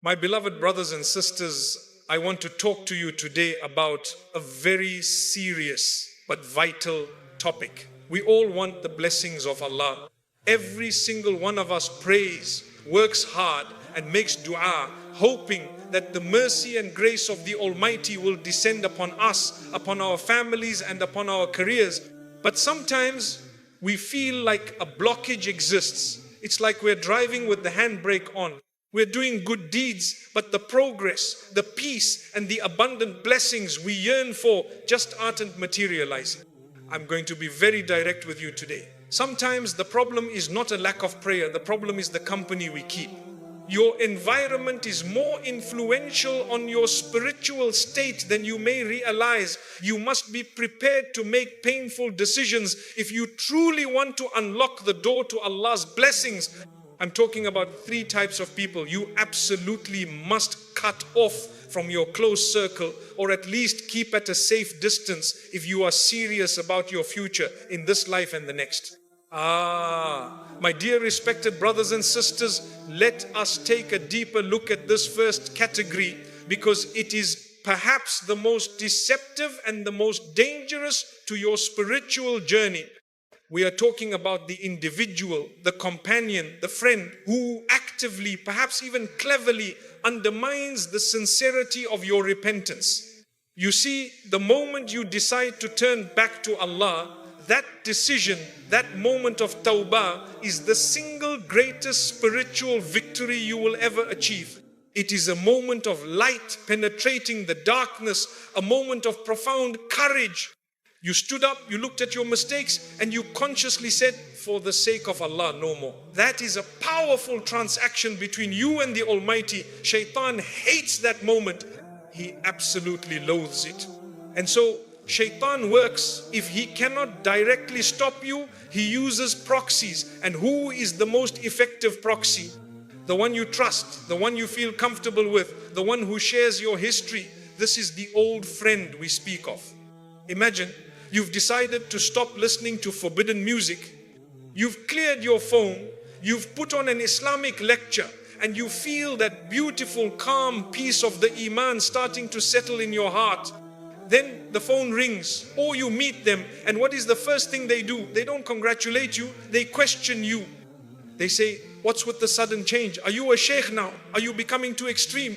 My beloved brothers and sisters, I want to talk to you today about a very serious but vital topic. We all want the blessings of Allah. Every single one of us prays, works hard, and makes dua, hoping that the mercy and grace of the Almighty will descend upon us, upon our families, and upon our careers. But sometimes we feel like a blockage exists. It's like we're driving with the handbrake on. We're doing good deeds, but the progress, the peace, and the abundant blessings we yearn for just aren't materializing. I'm going to be very direct with you today. Sometimes the problem is not a lack of prayer, the problem is the company we keep. Your environment is more influential on your spiritual state than you may realize. You must be prepared to make painful decisions if you truly want to unlock the door to Allah's blessings. I'm talking about 3 types of people you absolutely must cut off from your close circle, or at least keep at a safe distance if you are serious about your future in this life and the next. My dear respected brothers and sisters, let us take a deeper look at this first category, because it is perhaps the most deceptive and the most dangerous to your spiritual journey. We are talking about the individual, the companion, the friend who actively, perhaps even cleverly, undermines the sincerity of your repentance. You see, the moment you decide to turn back to Allah, that decision, that moment of Tawbah is the single greatest spiritual victory you will ever achieve. It is a moment of light penetrating the darkness, a moment of profound courage. You stood up, you looked at your mistakes, and you consciously said, for the sake of Allah, no more. That is a powerful transaction between you and the Almighty. Shaytan hates that moment. He absolutely loathes it. And so, Shaytan works. If he cannot directly stop you, he uses proxies. And who is the most effective proxy? The one you trust, the one you feel comfortable with, the one who shares your history. This is the old friend we speak of. Imagine, you've decided to stop listening to forbidden music. You've cleared your phone. You've put on an Islamic lecture, and you feel that beautiful, calm peace of the Iman starting to settle in your heart. Then the phone rings, or you meet them, and what is the first thing they do? They don't congratulate you, they question you. They say, what's with the sudden change? Are you a sheikh now? Are you becoming too extreme?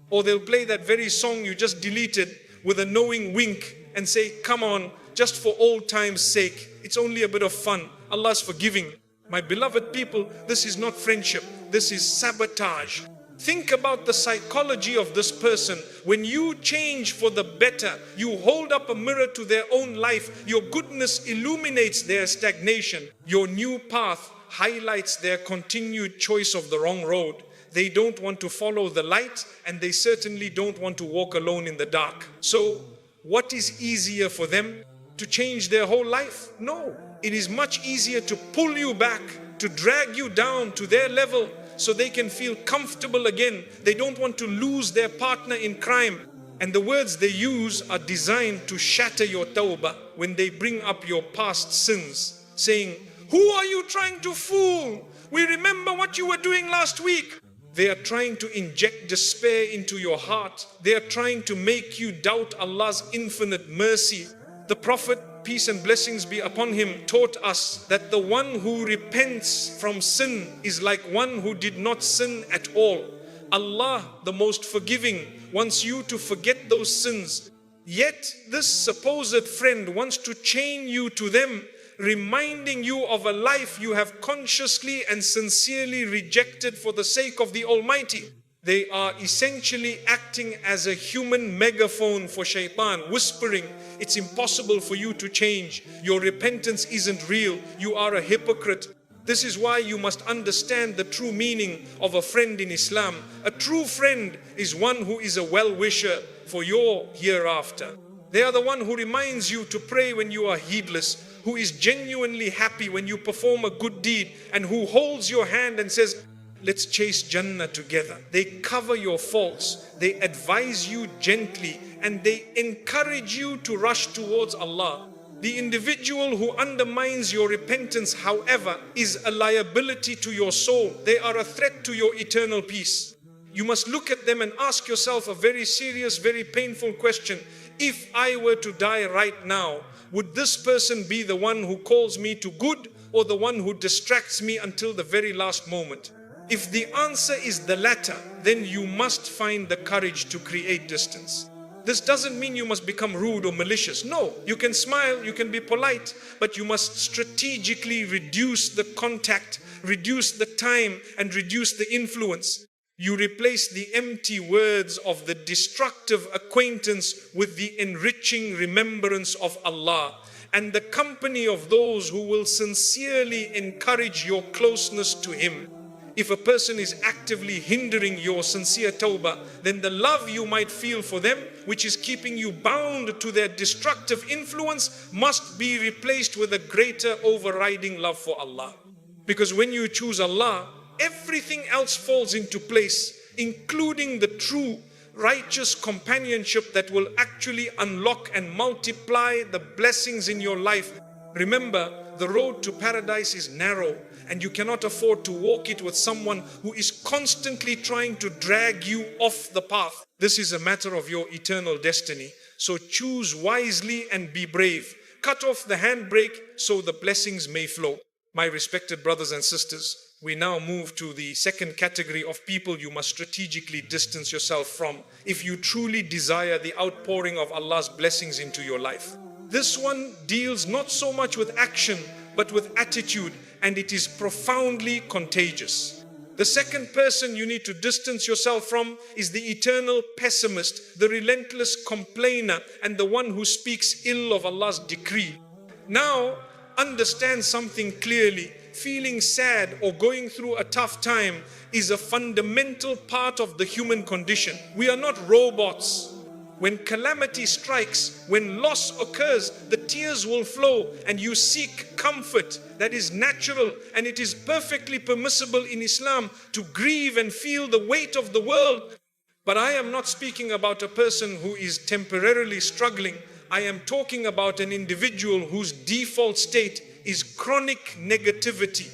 Or they'll play that very song you just deleted with a knowing wink and say, come on, just for old time's sake, it's only a bit of fun. Allah's forgiving. My beloved people, this is not friendship, this is sabotage. Think about the psychology of this person. When you change for the better, you hold up a mirror to their own life. Your goodness illuminates their stagnation. Your new path highlights their continued choice of the wrong road. They don't want to follow the light, and they certainly don't want to walk alone in the dark. So, what is easier for them? To change their whole life? No. It is much easier to pull you back, to drag you down to their level so they can feel comfortable again. They don't want to lose their partner in crime. And the words they use are designed to shatter your tawbah when they bring up your past sins, saying, who are you trying to fool? We remember what you were doing last week. They are trying to inject despair into your heart. They are trying to make you doubt Allah's infinite mercy. The Prophet, peace and blessings be upon him, taught us that the one who repents from sin is like one who did not sin at all. Allah, the most forgiving, wants you to forget those sins. Yet this supposed friend wants to chain you to them, reminding you of a life you have consciously and sincerely rejected for the sake of the Almighty. They are essentially acting as a human megaphone for Shaytan, whispering, it's impossible for you to change. Your repentance isn't real. You are a hypocrite. This is why you must understand the true meaning of a friend in Islam. A true friend is one who is a well-wisher for your hereafter. They are the one who reminds you to pray when you are heedless, who is genuinely happy when you perform a good deed, and who holds your hand and says, let's chase Jannah together. They cover your faults, they advise you gently, and they encourage you to rush towards Allah. The individual who undermines your repentance, however, is a liability to your soul. They are a threat to your eternal peace. you must look at them and ask yourself a very serious, very painful question. If I were to die right now, would this person be the one who calls me to good or the one who distracts me until the very last moment? If the answer is the latter, then you must find the courage to create distance. This doesn't mean you must become rude or malicious. No, you can smile, you can be polite, but you must strategically reduce the contact, reduce the time, and reduce the influence. You replace the empty words of the destructive acquaintance with the enriching remembrance of Allah and the company of those who will sincerely encourage your closeness to Him. If a person is actively hindering your sincere tawbah, then the love you might feel for them, which is keeping you bound to their destructive influence, must be replaced with a greater overriding love for Allah. Because when you choose Allah, everything else falls into place, including the true righteous companionship that will actually unlock and multiply the blessings in your life. Remember, the road to paradise is narrow, and you cannot afford to walk it with someone who is constantly trying to drag you off the path. This is a matter of your eternal destiny. So choose wisely and be brave. Cut off the handbrake so the blessings may flow. My respected brothers and sisters, we now move to the second category of people you must strategically distance yourself from if you truly desire the outpouring of Allah's blessings into your life. This one deals not so much with action, but with attitude, and it is profoundly contagious. The second person you need to distance yourself from is the eternal pessimist, the relentless complainer, and the one who speaks ill of Allah's decree. Now, understand something clearly. Feeling sad or going through a tough time is a fundamental part of the human condition. We are not robots. When calamity strikes, when loss occurs, the tears will flow and you seek comfort. That is natural, and it is perfectly permissible in Islam to grieve and feel the weight of the world. But I am not speaking about a person who is temporarily struggling. I am talking about an individual whose default state is chronic negativity.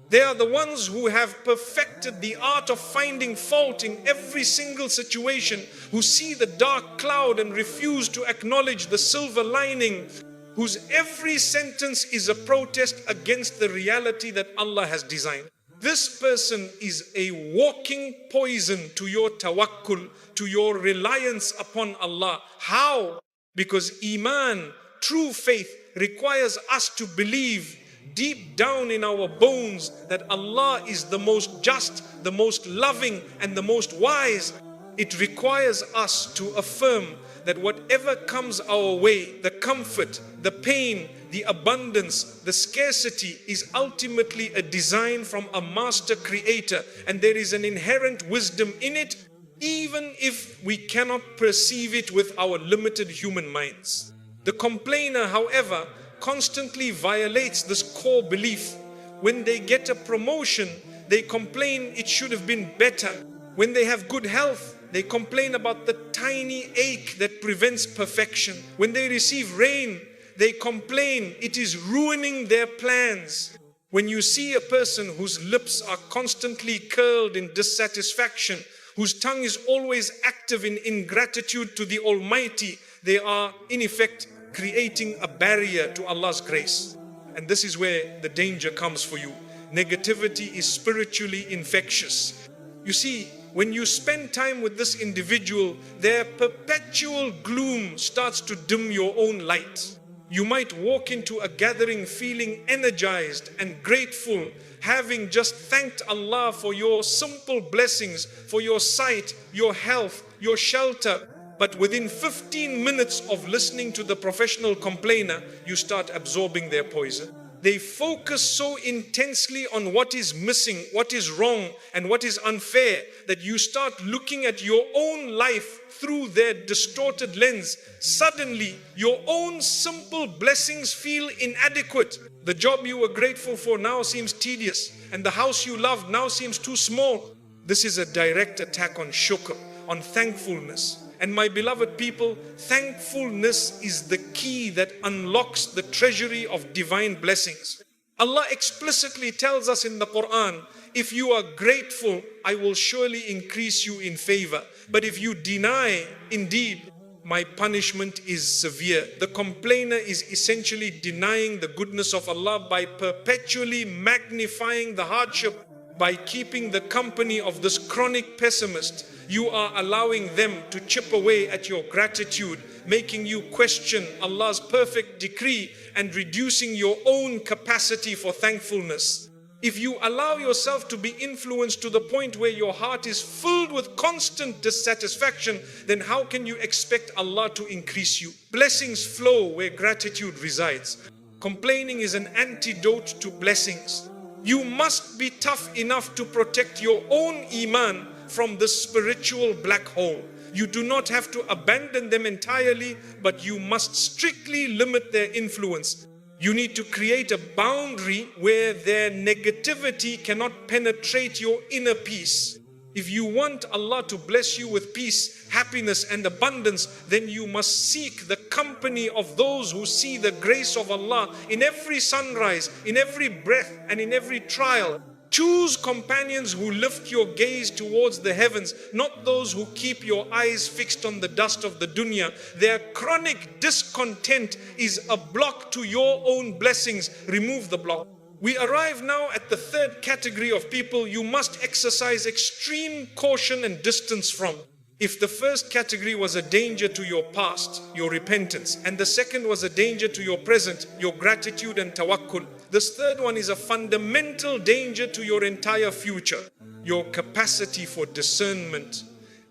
They are the ones who have perfected the art of finding fault in every single situation, who see the dark cloud and refuse to acknowledge the silver lining, whose every sentence is a protest against the reality that Allah has designed. This person is a walking poison to your tawakkul, to your reliance upon Allah. How? Because Iman, true faith, requires us to believe deep down in our bones that Allah is the most just, the most loving, and the most wise. It requires us to affirm that whatever comes our way, the comfort, the pain, the abundance, the scarcity, is ultimately a design from a master creator, and there is an inherent wisdom in it, even if we cannot perceive it with our limited human minds. The complainer, however, constantly violates this core belief. When they get a promotion, they complain it should have been better. When they have good health, they complain about the tiny ache that prevents perfection. When they receive rain, they complain it is ruining their plans. When you see a person whose lips are constantly curled in dissatisfaction, whose tongue is always active in ingratitude to the Almighty, they are in effect creating a barrier to Allah's grace. And this is where the danger comes for you. Negativity is spiritually infectious. You see, when you spend time with this individual, their perpetual gloom starts to dim your own light. You might walk into a gathering feeling energized and grateful, having just thanked Allah for your simple blessings, for your sight, your health, your shelter. But within 15 minutes of listening to the professional complainer, you start absorbing their poison. They focus so intensely on what is missing, what is wrong, and what is unfair, that you start looking at your own life through their distorted lens. Suddenly, your own simple blessings feel inadequate. The job you were grateful for now seems tedious, and the house you loved now seems too small. This is a direct attack on shukr, on thankfulness. And my beloved people, thankfulness is the key that unlocks the treasury of divine blessings. Allah explicitly tells us in the Quran, if you are grateful, I will surely increase you in favor. But if you deny, indeed, my punishment is severe. The complainer is essentially denying the goodness of Allah by perpetually magnifying the hardship. By keeping the company of this chronic pessimist, you are allowing them to chip away at your gratitude, making you question Allah's perfect decree and reducing your own capacity for thankfulness. If you allow yourself to be influenced to the point where your heart is filled with constant dissatisfaction, then how can you expect Allah to increase you? Blessings flow where gratitude resides. Complaining is an antidote to blessings. You must be tough enough to protect your own iman from the spiritual black hole. You do not have to abandon them entirely, but you must strictly limit their influence. You need to create a boundary where their negativity cannot penetrate your inner peace. If you want Allah to bless you with peace, happiness and abundance, then you must seek the company of those who see the grace of Allah in every sunrise, in every breath and in every trial. Choose companions who lift your gaze towards the heavens, not those who keep your eyes fixed on the dust of the dunya. Their chronic discontent is a block to your own blessings. Remove the block. We arrive now at the third category of people you must exercise extreme caution and distance from. If the first category was a danger to your past, your repentance, and the second was a danger to your present, your gratitude and tawakkul, this third one is a fundamental danger to your entire future, your capacity for discernment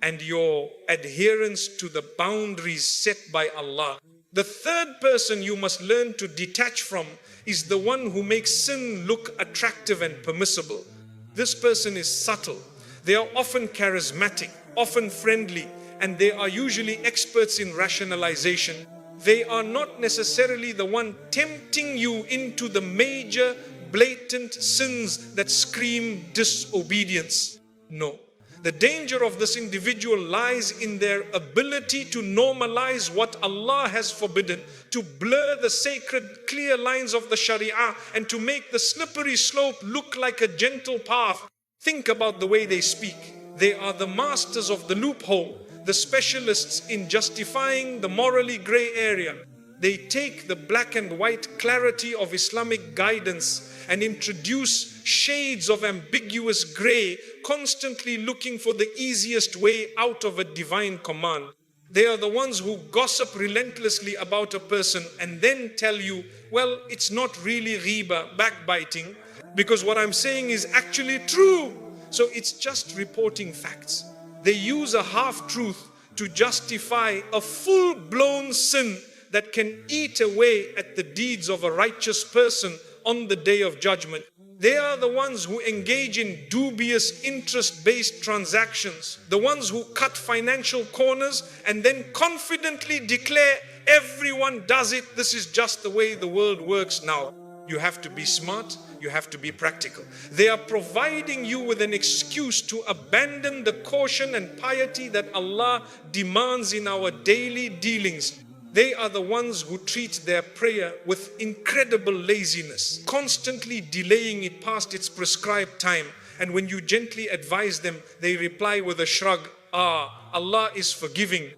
and your adherence to the boundaries set by Allah. The third person you must learn to detach from is the one who makes sin look attractive and permissible. This person is subtle. They are often charismatic, often friendly, and they are usually experts in rationalization. They are not necessarily the one tempting you into the major, blatant sins that scream disobedience. No. The danger of this individual lies in their ability to normalize what Allah has forbidden, to blur the sacred clear lines of the Sharia and to make the slippery slope look like a gentle path. Think about the way they speak. They are the masters of the loophole, the specialists in justifying the morally gray area. They take the black and white clarity of Islamic guidance and introduce shades of ambiguous gray, constantly looking for the easiest way out of a divine command. They are the ones who gossip relentlessly about a person and then tell you, well, it's not really riba, backbiting, because what I'm saying is actually true. So it's just reporting facts. They use a half-truth to justify a full-blown sin that can eat away at the deeds of a righteous person on the day of judgment. They are the ones who engage in dubious interest-based transactions, the ones who cut financial corners and then confidently declare everyone does it. This is just the way the world works now. You have to be smart, you have to be practical. They are providing you with an excuse to abandon the caution and piety that Allah demands in our daily dealings. They are the ones who treat their prayer with incredible laziness, constantly delaying it past its prescribed time. And when you gently advise them, they reply with a shrug, Allah is forgiving.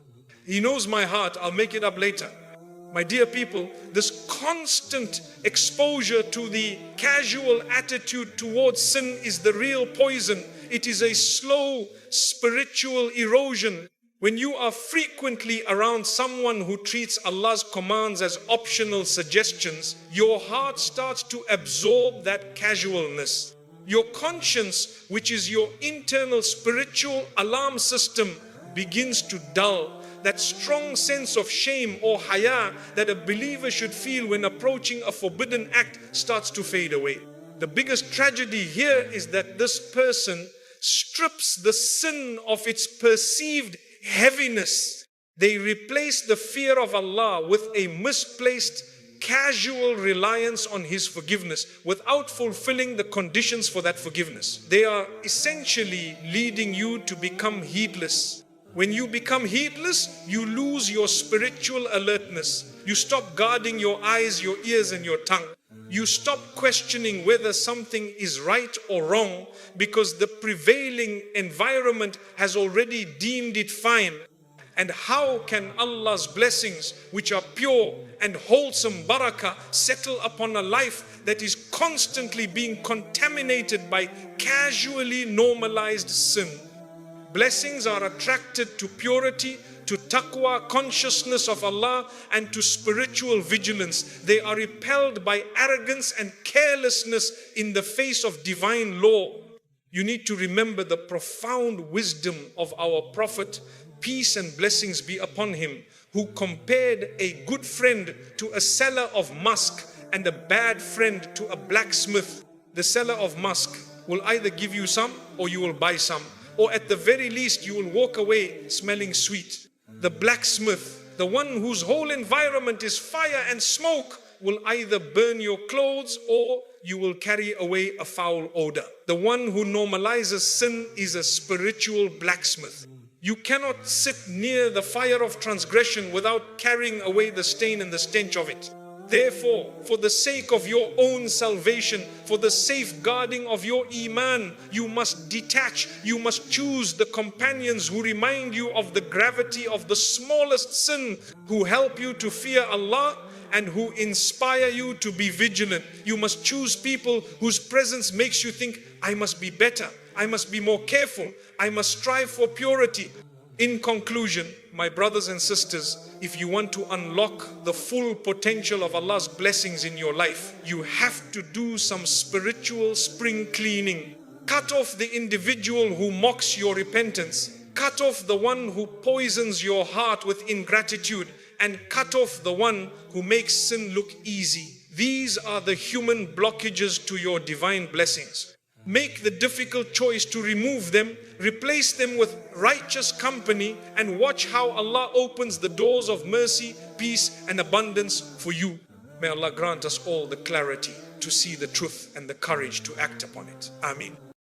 He knows my heart, I'll make it up later. My dear people, this constant exposure to the casual attitude towards sin is the real poison. It is a slow spiritual erosion. When you are frequently around someone who treats Allah's commands as optional suggestions, your heart starts to absorb that casualness. Your conscience, which is your internal spiritual alarm system, begins to dull. That strong sense of shame or haya that a believer should feel when approaching a forbidden act starts to fade away. The biggest tragedy here is that this person strips the sin of its perceived heaviness. They replace the fear of Allah with a misplaced casual reliance on His forgiveness without fulfilling the conditions for that forgiveness. They are essentially leading you to become heedless. When you become heedless, you lose your spiritual alertness. You stop guarding your eyes, your ears and your tongue. You stop questioning whether something is right or wrong because the prevailing environment has already deemed it fine. And how can Allah's blessings, which are pure and wholesome barakah, settle upon a life that is constantly being contaminated by casually normalized sin? Blessings are attracted to purity, to taqwa, consciousness of Allah, and to spiritual vigilance. They are repelled by arrogance and carelessness in the face of divine law. You need to remember the profound wisdom of our Prophet, peace and blessings be upon him, who compared a good friend to a seller of musk and a bad friend to a blacksmith. The seller of musk will either give you some or you will buy some, or at the very least you will walk away smelling sweet. The blacksmith, the one whose whole environment is fire and smoke, will either burn your clothes or you will carry away a foul odor. The one who normalizes sin is a spiritual blacksmith. You cannot sit near the fire of transgression without carrying away the stain and the stench of it. Therefore, for the sake of your own salvation, for the safeguarding of your iman, you must detach, you must choose the companions who remind you of the gravity of the smallest sin, who help you to fear Allah and who inspire you to be vigilant. You must choose people whose presence makes you think, I must be better, I must be more careful, I must strive for purity. In conclusion, my brothers and sisters, if you want to unlock the full potential of Allah's blessings in your life, you have to do some spiritual spring cleaning. Cut off the individual who mocks your repentance. Cut off the one who poisons your heart with ingratitude. And cut off the one who makes sin look easy. These are the human blockages to your divine blessings. Make the difficult choice to remove them, replace them with righteous company, and watch how Allah opens the doors of mercy, peace, and abundance for you. May Allah grant us all the clarity to see the truth and the courage to act upon it. Ameen.